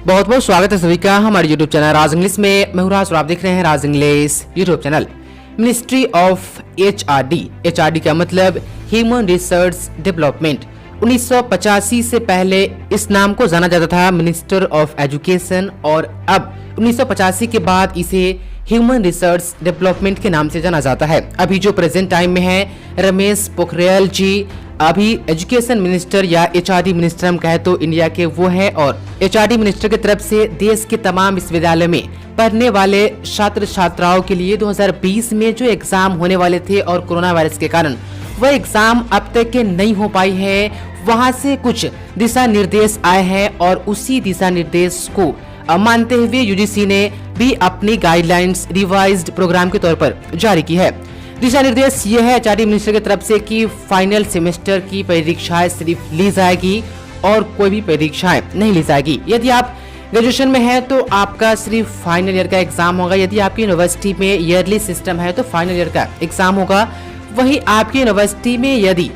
बहुत बहुत स्वागत है सभी का हमारे YouTube चैनल राज इंग्लिश में। मैं हूं राज और आप देख रहे हैं Raj English YouTube channel. Ministry of HRD का मतलब ह्यूमन रिसर्च डेवलपमेंट। 1985 से पहले इस नाम को जाना जाता था मिनिस्टर ऑफ एजुकेशन और अब 1985 के बाद इसे ह्यूमन रिसर्च डेवलपमेंट के नाम से जाना जाता है। अभी जो प्रेजेंट टाइम में है रमेश पोखरियाल जी अभी एजुकेशन मिनिस्टर या HRD मिनिस्टर हम कहे तो इंडिया के वो है और HRD मिनिस्टर की तरफ से देश के तमाम विश्वविद्यालय में पढ़ने वाले छात्र छात्राओं के लिए 2020 में जो एग्जाम होने वाले थे और कोरोना वायरस के कारण वह एग्जाम अब तक के नहीं हो पाई है, वहां से कुछ दिशा निर्देश आए हैं और उसी दिशा निर्देश को मानते हुए UGC ने भी अपनी गाइडलाइंस रिवाइज्ड प्रोग्राम के तौर पर जारी की है। दिशा निर्देश ये है HRD मिनिस्टर की तरफ से कि फाइनल सेमेस्टर की परीक्षाएं सिर्फ ली जाएगी और कोई भी परीक्षाएं नहीं ली जाएगी। यदि आप ग्रेजुएशन में है तो आपका सिर्फ फाइनल ईयर का एग्जाम होगा। यदि आपकी यूनिवर्सिटी में ईयरली सिस्टम है तो फाइनल ईयर का एग्जाम होगा। वही आपकी यूनिवर्सिटी में यदि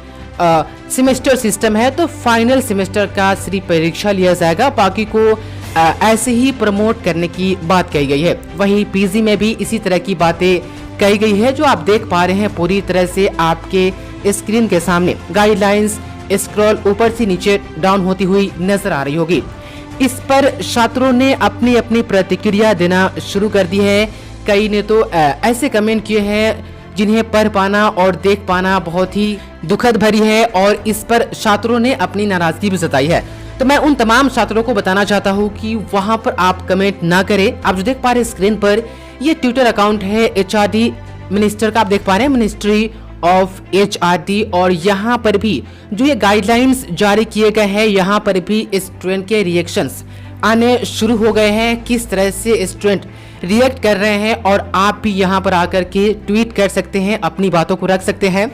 सेमेस्टर सिस्टम है तो फाइनल सेमेस्टर का सिर्फ परीक्षा लिया जाएगा, बाकी को ऐसे ही प्रमोट करने की बात कही गई है। वही PG में भी इसी तरह की बातें कही गई है जो आप देख पा रहे हैं पूरी तरह से आपके स्क्रीन के सामने। गाइडलाइंस स्क्रॉल ऊपर से नीचे डाउन होती हुई नजर आ रही होगी। इस पर छात्रों ने अपनी अपनी प्रतिक्रिया देना शुरू कर दी है। कई ने तो ऐसे कमेंट किए हैं जिन्हें पढ़ पाना और देख पाना बहुत ही दुखद भरी है और इस पर छात्रों ने अपनी नाराजगी भी जताई है। तो मैं उन तमाम छात्रों को बताना चाहता हूं कि वहां पर आप कमेंट ना करें। आप जो देख पा रहे हैं स्क्रीन पर ये ट्विटर अकाउंट है HRD मिनिस्टर का, आप देख पा रहे हैं मिनिस्ट्री ऑफ HRD और यहाँ पर भी जो ये गाइडलाइंस जारी किए गए हैं यहाँ पर भी स्टूडेंट के रिएक्शंस आने शुरू हो गए हैं। किस तरह से स्टूडेंट रिएक्ट कर रहे हैं और आप भी यहाँ पर आकर के ट्वीट कर सकते हैं, अपनी बातों को रख सकते हैं।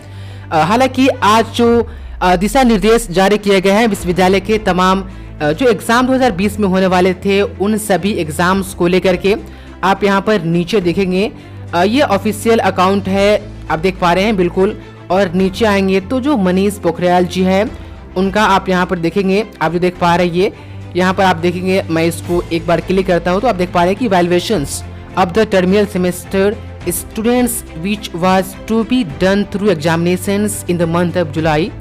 हालांकि आज जो दिशा निर्देश जारी किए गए हैं विश्वविद्यालय के तमाम जो एग्जाम 2020 में होने वाले थे उन सभी एग्जाम्स को लेकर के आप यहाँ पर नीचे देखेंगे। ये ऑफिशियल अकाउंट है, आप देख पा रहे हैं बिल्कुल। और नीचे आएंगे तो जो मनीष पोखरियाल जी है उनका आप यहाँ पर देखेंगे। आप जो देख पा रहे हैं ये यहाँ पर आप देखेंगे, मैं इसको एक बार क्लिक करता हूँ तो आप देख पा रहे हैं कि valuations of the terminal semester students which was to be done through examinations in the month of July.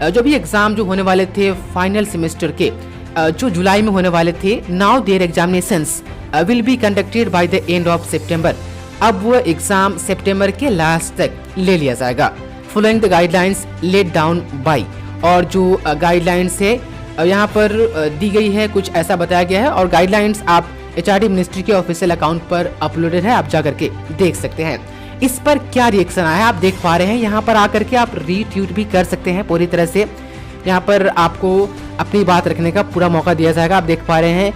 जो भी एग्जाम जो होने वाले थे फाइनल सेमेस्टर के जो जुलाई में होने वाले थे, now there examinations will be conducted by the end of September. अब वो एग्जाम सितंबर के लास्ट तक ले लिया जाएगा following the guidelines laid down by. और जो गाइडलाइंस है यहाँ पर दी गई है कुछ ऐसा बताया गया है और गाइडलाइंस आप HRD मिनिस्ट्री के ऑफिशियल अकाउंट पर अपलोडेड है, आप जाकर के देख सकते हैं। इस पर क्या रिएक्शन आया है आप देख पा रहे हैं। यहाँ पर आकर के आप रीट्वीट भी कर सकते हैं पूरी तरह से। यहाँ पर आपको अपनी बात रखने का पूरा मौका दिया जाएगा। आप देख पा रहे हैं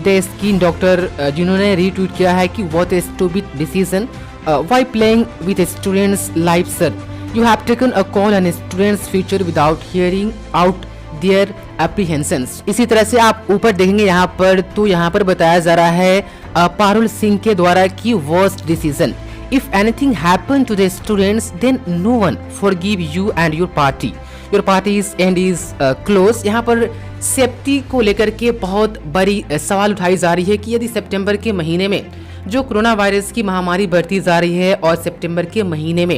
द स्किन डॉक्टर जिन्होंने रीट्वीट किया है कि what is to be decision why playing with students life sir, you have taken a call on students future without hearing out their apprehensions. इसी तरह से आप ऊपर देखेंगे यहाँ पर तो यहाँ पर बताया जा रहा है पारुल सिंह के द्वारा कि worst decision if anything happened to the students then no one forgive you and your party's end is close। यहाँ पर सेफ्टी को लेकर के बहुत बड़ी सवाल उठाई जा रही है कि यदि सितंबर के महीने में जो कोरोना वायरस की महामारी बढ़ती जा रही है और सितंबर के महीने में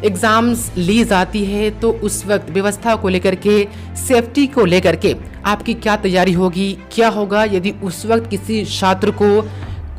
एग्जाम्स ली जाती है तो उस वक्त व्यवस्था को लेकर के सेफ्टी को लेकर के आपकी क्या तैयारी होगी, क्या होगा यदि उस वक्त किसी छात्र को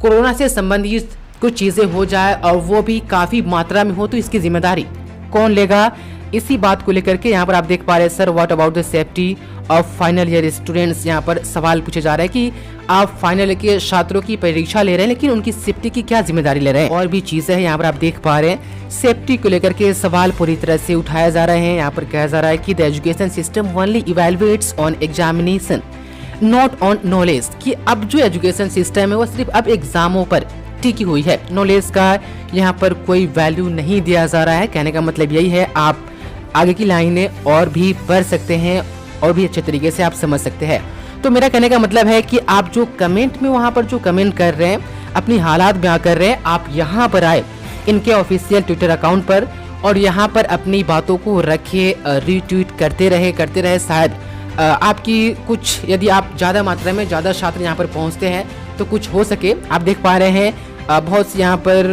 कोरोना से संबंधित कुछ चीजें हो जाए और वो भी काफी मात्रा में हो तो इसकी जिम्मेदारी कौन लेगा। इसी बात को लेकर के यहाँ पर आप देख पा रहे हैं sir what about the safety of final year students. यहाँ पर सवाल पूछे जा रहा है कि आप फाइनल के छात्रों की परीक्षा ले रहे हैं लेकिन उनकी सेफ्टी की क्या जिम्मेदारी ले रहे हैं। और भी चीजें हैं यहाँ पर आप देख पा रहे हैं सेफ्टी को लेकर के सवाल पूरी तरह से उठाया जा रहे हैं। यहाँ पर कहा जा रहा है कि the education system only evaluates on examination not on knowledge, कि अब जो एजुकेशन सिस्टम है वो सिर्फ अब एग्जामों पर टिकी हुई है, नॉलेज का यहाँ पर कोई वैल्यू नहीं दिया जा रहा है। कहने का मतलब यही है आप आगे की लाइनें और भी पढ़ सकते हैं और भी अच्छे तरीके से आप समझ सकते हैं। तो मेरा कहने का मतलब है कि आप जो कमेंट में वहां पर जो कमेंट कर रहे हैं अपनी हालात बयां कर रहे हैं, आप यहाँ पर आए इनके ऑफिशियल ट्विटर अकाउंट पर और यहाँ पर अपनी बातों को रखे, रीट्वीट करते रहे। शायद आपकी कुछ, यदि आप ज़्यादा मात्रा में ज़्यादा छात्र यहाँ पर पहुँचते हैं तो कुछ हो सके। आप देख पा रहे हैं बहुत सी यहाँ पर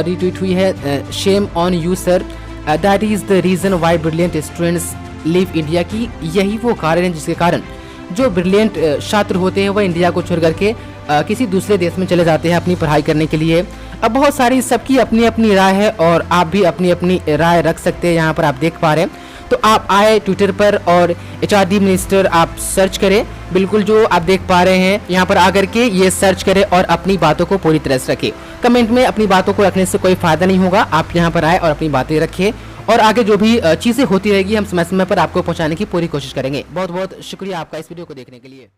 रिट्वीट हुई है, shame on you sir, that is the reason why brilliant students leave India, की यही वो कारण है जिसके कारण जो ब्रिलियंट छात्र होते हैं वह इंडिया को छोड़ करके किसी दूसरे देश में चले जाते हैं अपनी पढ़ाई करने के लिए। अब बहुत सारी सबकी अपनी अपनी राय है और आप भी अपनी अपनी राय रख सकते हैं। यहाँ पर आप देख पा रहे हैं, तो आप आए ट्विटर पर और एचआरडी मिनिस्टर आप सर्च करें, बिल्कुल जो आप देख पा रहे हैं यहाँ पर आकर के ये सर्च करें और अपनी बातों को पूरी तरह से रखें। कमेंट में अपनी बातों को रखने से कोई फायदा नहीं होगा, आप यहाँ पर आए और अपनी बातें रखें और आगे जो भी चीज़ें होती रहेगी हम समय समय पर आपको पहुँचाने की पूरी कोशिश करेंगे। बहुत बहुत शुक्रिया आपका इस वीडियो को देखने के लिए।